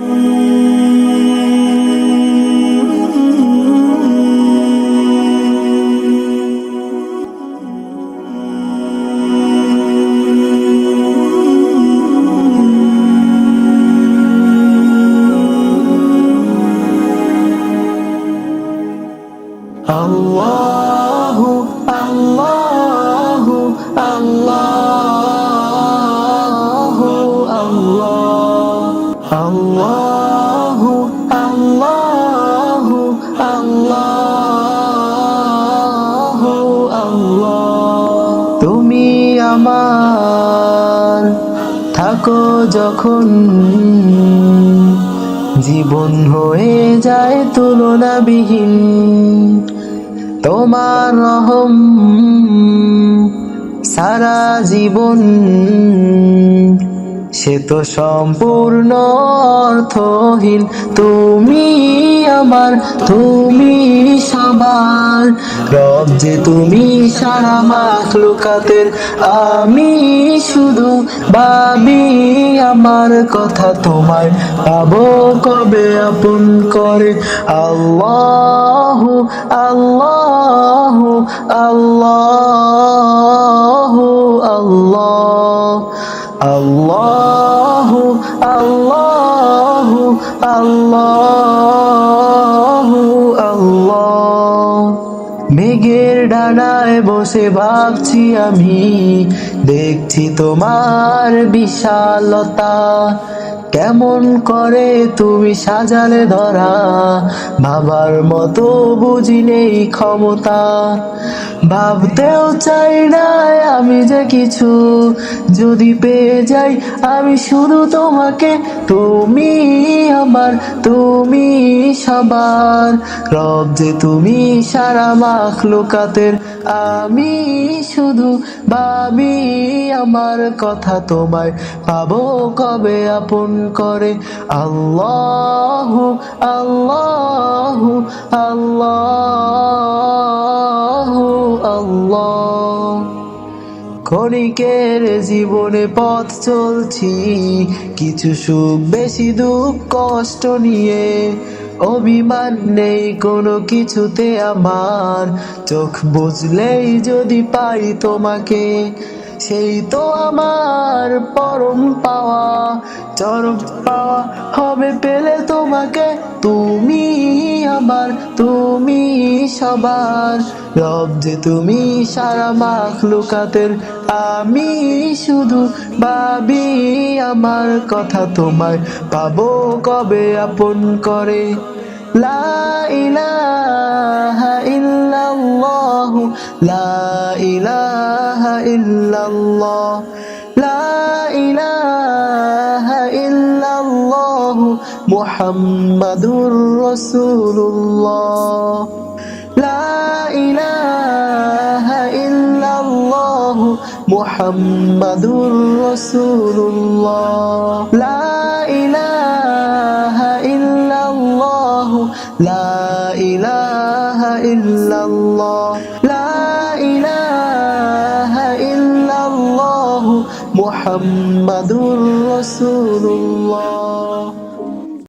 আল্লাহু আল্লাহু আল্লাহু আল্লাহ আল্লাহু আল্লাহু আল্লাহু আল্লাহ। তুমি আমার থাকো যখন, জীবন হয়ে যায় তুলনাবিহীন। তোমার রহম সারা জীবন, সে তো সম্পূর্ণ অর্থহীন। তুমি আমার, তুমি সবার রব যে তুমি সারা মাখলুকাতের। আমি শুধু ভাবি আমার কথা, তোমায় পাবো কবে আপন করে। আল্লাহু আল্লাহু আল্লাহু আল্লাহ আল্লাহু আল্লাহু আল্লাহু আল্লাহ। মেঘের ডানায় বসে ভাবছি আমি, দেখছি তোমার বিশালতা। কেমন করে তুমি সাজালে ধরা, ভাবার মতো বুঝি নেই ক্ষমতা। ভাবতেও চাই না আমি যে কিছু, যদি পেয়ে যাই আমি শুধু তোমাকে। তুমি আমার, তুমি সবার রব যে তুমি সারা মাখলুকাতের। আমি শুধু ভাবি আমার কথা, তোমায় পাবো কবে আপন করে। আল্লাহু আল্লাহু আল্লাহু আল্লাহ। ক্ষণিকের জীবনে পথ চলছি, কিছু সুখ বেশি দুঃখ কষ্ট নিয়ে। অভিমান নেই কোনো কিছুতে আমার, চোখ বুঝলেই যদি পাই তোমাকে, সেই তো আমার পরম পাওয়া। চরম পাওয়া হবে পেলে তোমাকে। তুমি আমার, তুমি সবার রব যে তুমি সারা মাখলুকাতের। আমি শুধু ভাবি আমার কথা, তোমায় পাবো কবে আপন করে। লা ইলাহা ইল্লাল্লাহ, লা ইলাহা ইল্লাল্লাহ, লা ইলাহা ইল্লাল্লাহ মুহাম্মাদুর রাসূলুল্লাহ, লা ইলাহা ইল্লাল্লাহ মুহাম্মাদুর রাসূলুল্লাহ, লা ইলাহা ইল্লাল্লাহ, লা ইলাহা ইল্লাল্লাহ, লা ইলাহা ইল্লাল্লাহ মুহাম্মাদুর রাসূলুল্লাহ।